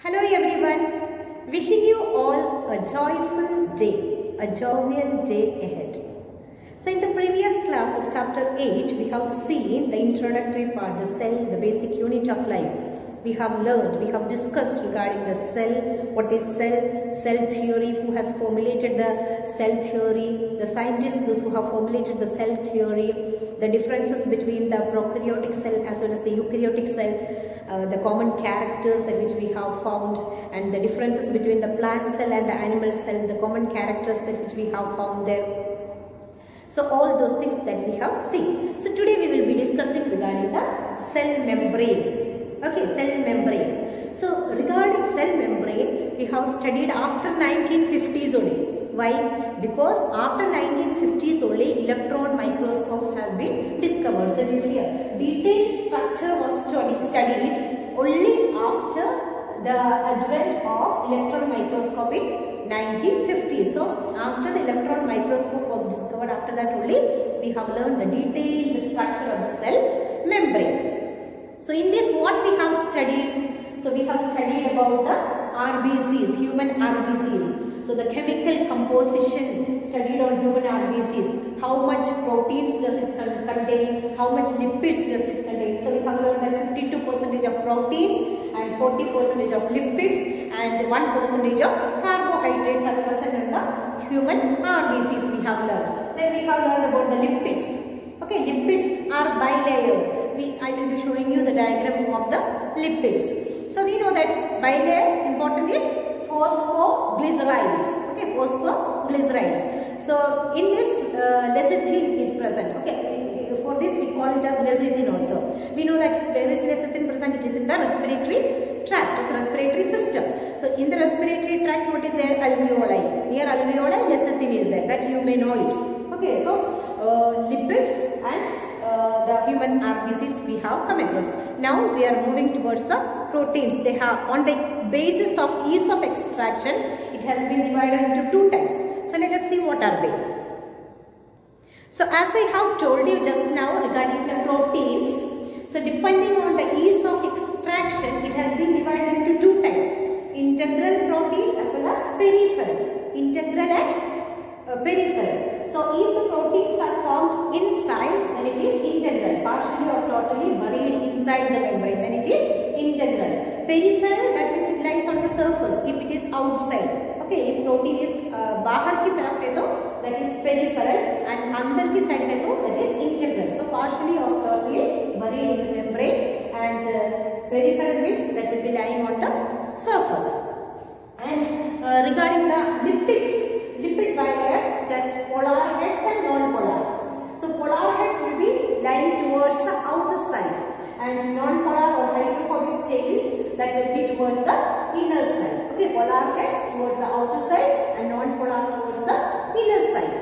Hello everyone, wishing you all a joyful day, a jovial day ahead. So in the previous class of chapter 8, we have seen the introductory part, the cell, the basic unit of life. We have learned, we have discussed regarding the cell, what is cell theory, who has formulated the cell theory, the scientists who have formulated the cell theory, the differences between the prokaryotic cell as well as the eukaryotic cell, the common characters that which we have found, and the differences between the plant cell and the animal cell, the common characters that which we have found there. So all those things that we have seen. So today we will be discussing regarding the cell membrane. Okay, cell membrane. So regarding cell membrane, we have studied after 1950s only. Why? Because after 1950s only electron microscope has been discovered. So it is here. Detailed structure was studied only after the advent of electron microscope in 1950s. So after the electron microscope was discovered, after that only we have learned the detailed structure of the cell membrane. So in this what we have studied? So we have studied about the RBCs, human RBCs. So the chemical composition studied on human RBCs. How much proteins does it contain? How much lipids does it contain? So we have learned that 52% of proteins and 40% of lipids and 1% of carbohydrates are present in the human RBCs we have learned. Then we have learned about the lipids. Okay, lipids are bilayer. I will be showing you the diagram of the lipids. So we know that bilayer important is phosphoglycerides. Okay, phosphoglycerides. So in this lecithin is present. Okay, for this we call it as lecithin also. We know that where is lecithin present? It is in the respiratory tract, the respiratory system. So in the respiratory tract, what is there? Alveoli. Near alveoli, lecithin is there. That you may know it. Okay, so lipids and the human RBCs we have come across. Now we are moving towards the proteins. They have, on the basis of ease of extraction, it has been divided into two types. So let us see what are they. So as I have told you just now regarding the proteins, so depending on the ease of extraction, it has been divided into two types. Integral protein as well as peripheral. Integral and peripheral. So if the proteins are formed inside, then it is integral. Partially or totally buried inside the membrane, then it is integral. Peripheral, that means it lies on the surface. If it is outside, okay, if protein is bahar ki taraf hai to, that is peripheral, and andar ki side hai to, that is integral. So partially or totally buried in the membrane, and peripheral means that will be lying on the surface. And regarding the lipids, lipid bilayer, it has polar heads and non-polar. So polar heads will be lying towards the outer side, and non-polar or hydrophobic tails, that will be towards the inner side. Okay, polar heads towards the outer side and non-polar towards the inner side.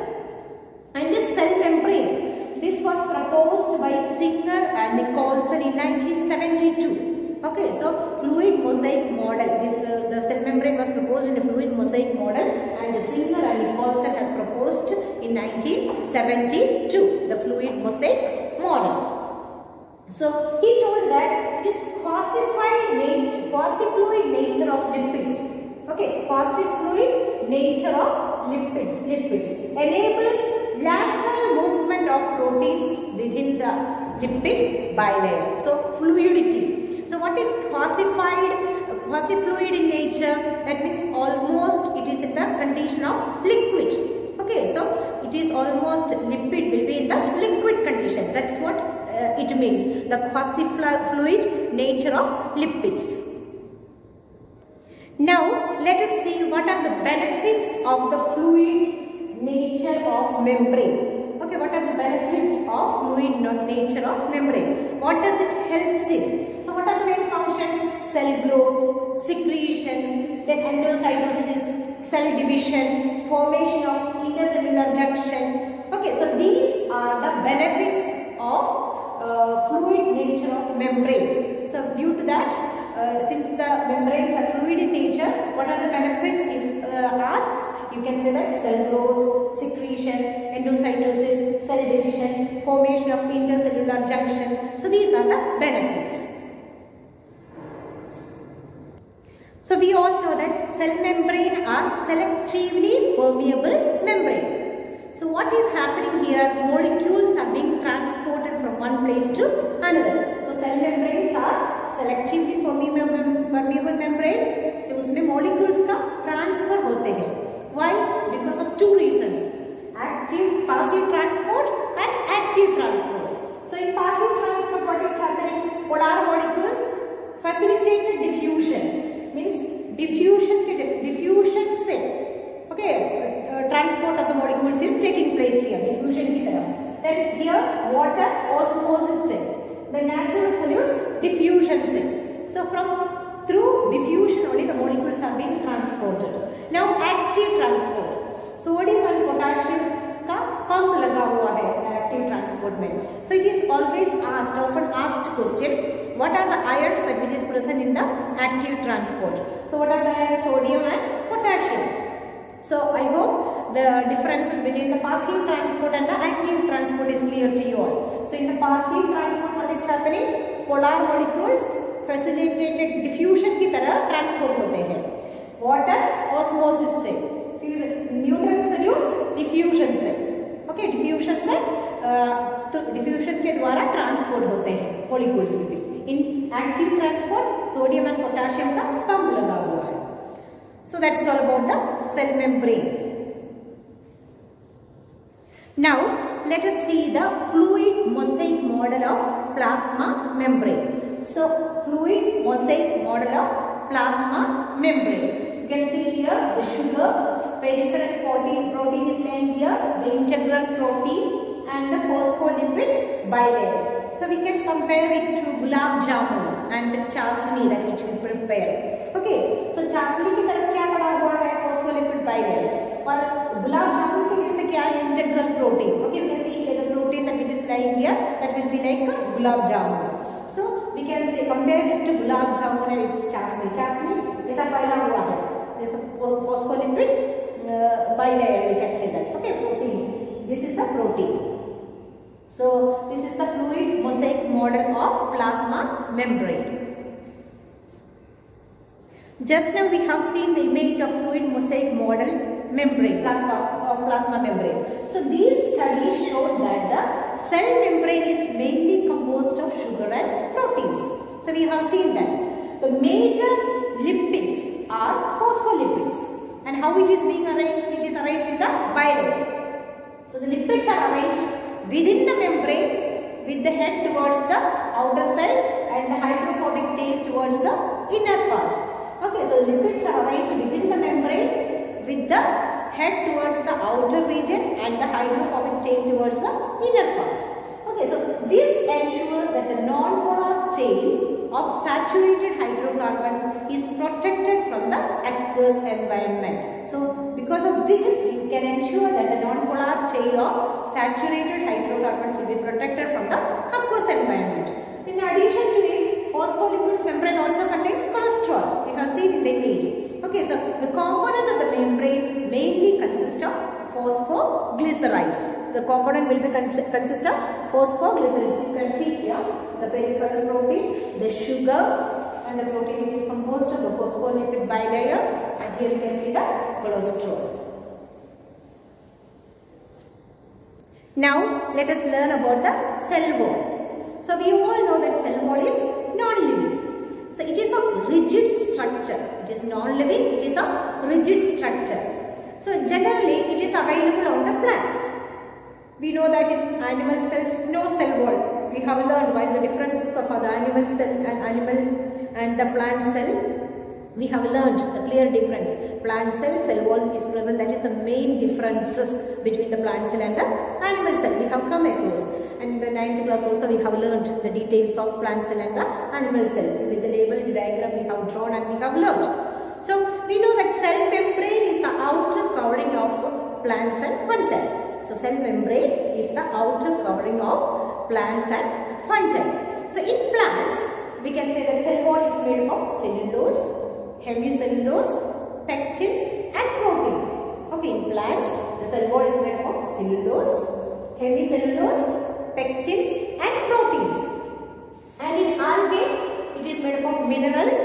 And this cell membrane, this was proposed by Singer and Nicholson in 1972. Okay, so fluid mosaic model, the cell membrane was proposed in a fluid mosaic model, and Singer and Nicholson has proposed in 1972 the fluid mosaic model. So he told that it is quasi-fluid nature of lipids. Okay, quasi-fluid nature of lipids enables lateral movement of proteins within the lipid bilayer. So fluidity. So what is quasi-fluid in nature? That means almost it is in the condition of liquid. Okay, so it is almost lipid will be in the liquid condition. That's what it means. The quasi-fluid nature of lipids. Now let us see what are the benefits of the fluid nature of membrane. Okay, what are the benefits of fluid nature of membrane? What does it help in? So what are the main functions? Cell growth, secretion, then endocytosis, cell division, formation of intercellular junction. Okay, so these are the benefits of fluid nature of membrane. So due to that, since the membranes are fluid in nature, what are the benefits? If asked, you can say that cell growth, secretion, endocytosis, cell division, formation of intercellular junction. So these are the benefits. So we all know that cell membrane are selectively permeable membrane. So what is happening here? Molecules are being transported from one place to another. So cell membranes are selectively permeable membrane. So उसमें molecules का transfer होते हैं. Why? Because of two reasons: passive transport and active transport. So in passive transport, what is happening? Polar molecules facilitated diffusion. Means diffusion से okay, transport of the molecules is taking place here, diffusion की तरफ. Then here water osmosis से, the natural solutes diffusion से. So through diffusion only the molecules are being transported. Now active transport, sodium and potassium का pump लगा हुआ है active transport में. So it is always asked, often asked question, what are the ions that which is present in the active transport? So what are the ions? Sodium and potassium. So I hope the differences between the passive transport and the active transport is clear to you all. So in the passive transport, what is happening? Polar molecules facilitated diffusion की तरह transport होते हैं. Water osmosis से, फिर neutral solutes diffusion से. Okay, diffusion से तो diffusion के द्वारा transport होते हैं molecules भी. In active transport, sodium and potassium का pump लगा हुआ है. So that's all about the cell membrane. Now let us see the fluid mosaic model of plasma membrane. So fluid mosaic model of plasma membrane. You can see here the sugar, peripheral protein is lying here, the integral protein and the phospholipid bilayer. So we can compare it to gulab jamun and the chasni that which we prepare. Okay, so chasni की तरफ क्या पड़ा हुआ है? Phospholipid bilayer. और gulab jamun के जैसे क्या है? Integral protein. Okay, you can see here the protein that which is lying here, that will be like a gulab jamun. So we can say compare it to gulab jamun and its chasni. Chasni ऐसा फैला हुआ है, जैसे phospholipid bilayer we can say that. Okay, protein. This is the protein. So this is the fluid mosaic model of plasma membrane. Just now we have seen the image of fluid mosaic model membrane, plasma membrane. So these studies showed that the cell membrane is mainly composed of sugar and proteins. So we have seen that the major lipids are phospholipids. And how it is being arranged? It is arranged in the bilayer. So the lipids are arranged within the membrane with the head towards the outer side and the hydrophobic tail towards the inner part. Okay, so lipids are arranged within the membrane with the head towards the outer region and the hydrophobic tail towards the inner part. Okay, so this ensures that the non-polar tail of saturated hydrocarbons is protected from the aqueous environment. So because of this, we can ensure that the non-polar tail of saturated hydrocarbons will be protected from the aqueous environment. In addition to it, phospholipids membrane also contains cholesterol. We have seen in the image. Okay, so the component of the membrane mainly consists of phosphoglycerides. The component will be consist of phosphoglycerides. You can see here the peripheral protein, the sugar, and the protein is composed of the phospholipid bilayer, and here you can see the cholesterol. Now let us learn about the cell wall. So we all know that cell wall is non-living. So it is of rigid structure. It is non-living, it is of rigid structure. So generally it is available on the plants. We know that in animal cells no cell wall. We have learned while the differences of the animal cell and the plant cell. We have learned the clear difference. Plant cell wall is present. That is the main differences between the plant cell and the animal cell. We have come across. And in the 9th class also we have learned the details of plant cell and the animal cell. With the labeled diagram we have drawn and we have learned. So we know that cell membrane is the outer covering of plants and fungi. So cell membrane is the outer covering of plants and fungi. So in plants we can say that cell wall is made up of cellulose, hemicellulose, pectins and proteins. Okay, in plants the cell wall is made up of cellulose, hemicellulose, pectins and proteins. And in algae it is made up of minerals,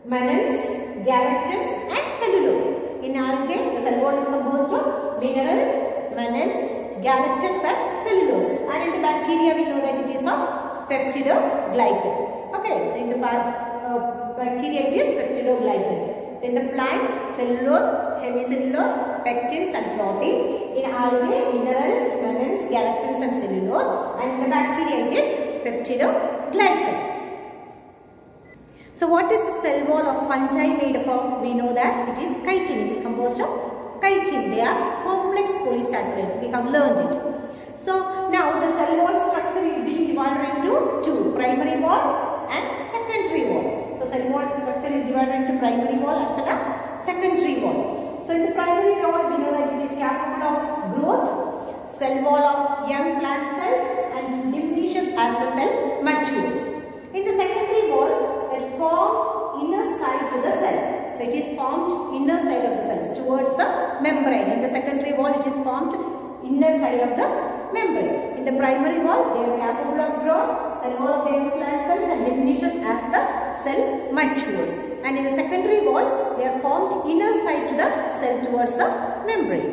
minerals, galactans and cellulose. In algae, the cell wall is composed of minerals, minerals, galactans and cellulose. And in the bacteria, we know that it is of peptidoglycan. Okay, so in the bacteria, it is peptidoglycan. So in the plants, cellulose, hemicellulose, pectins and proteins. In algae, minerals, minerals, galactans and cellulose. And in the bacteria, it is peptidoglycan. So what is the cell wall of fungi made up of? We know that it is chitin. It is composed of chitin. They are complex polysaccharides. We have learned it. So now the cell wall structure is being divided into two, primary wall and secondary wall. So cell wall structure is divided into primary wall as well as secondary wall. So in this primary wall, we know that it is capable of growth, cell wall of young plant cells and diminishes as the cell matures. In the secondary wall, it formed inner side to the cell. So it is formed inner side of the cells towards the membrane. In the secondary wall, it is formed inner side of the membrane. In the primary wall, they are capable of growth, cell wall of the young plant cells and diminishes as the cell matures. And in the secondary wall, they are formed inner side to the cell towards the membrane.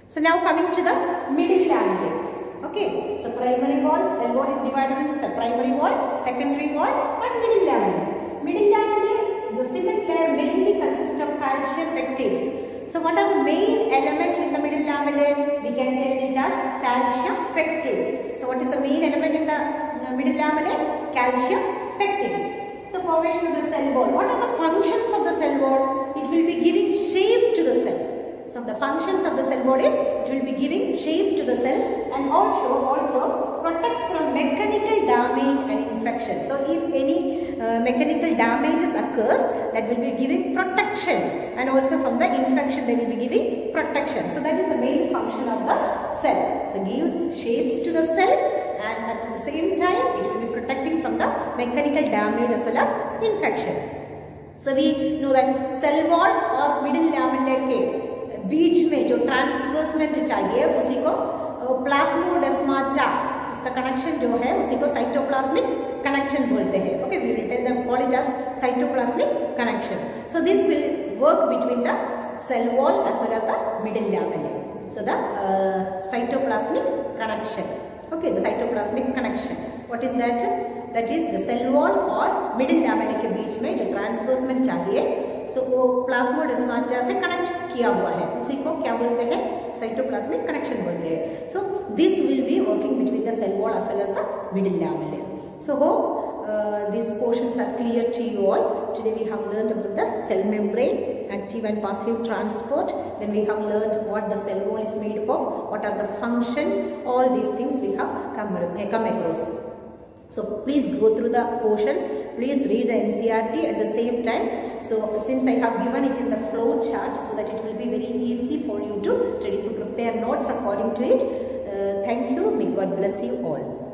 So now coming to the middle lamellae. Okay, so primary wall, cell wall is divided into primary wall, secondary wall and middle lamellae. Middle lamellae, the cement layer mainly consists of calcium pectins. So what are the main elements in the middle lamellae? We can tell it as calcium pectins. So what is the main element in the middle lamellae? Calcium pectins. So formation of the cell wall. What are the functions of the cell wall? It will be giving shape to the cell. So the functions of the cell wall is it will be giving shape to the cell and also protects from mechanical damage and infection. So if any mechanical damages occurs, that will be giving protection, and also from the infection they will be giving protection. So that is the main function of the cell. So gives shapes to the cell and at the same time it will be protecting from the mechanical damage as well as infection. So we know that cell wall or middle lamellae के बीच में जो ट्रांसवर्समेंट चाहिए उसी को plasmodesmata, इसका connection जो है उसी को साइटोप्लाज्मिक कनेक्शन बोलते हैं. Okay, we will tell the call it as cytoplasmic connection. So this will work between the cell wall as well as the middle lamellae. So the cytoplasmic connection. Okay, the cytoplasmic connection. What is that? That is the cell wall और middle lamellae के बीच में जो ट्रांसवर्समेंट चाहिए, so वो plasmodesmata से connect किया हुआ है, उसी को क्या बोलते हैं? साइटोप्लाज्मिक कनेक्शन बोलते हैं. So this will be working between the cell wall as well as the middle lamellae. So hope these portions are clear to you all. Today we have learned about the cell membrane, active and passive transport. Then we have learned what the cell wall is made up of, what are the functions, all these things we have come across. So please go through the portions, please read the NCERT at the same time. So since I have given it in the flow chart so that it will be very easy for you to study, so prepare notes according to it. Thank you. May God bless you all.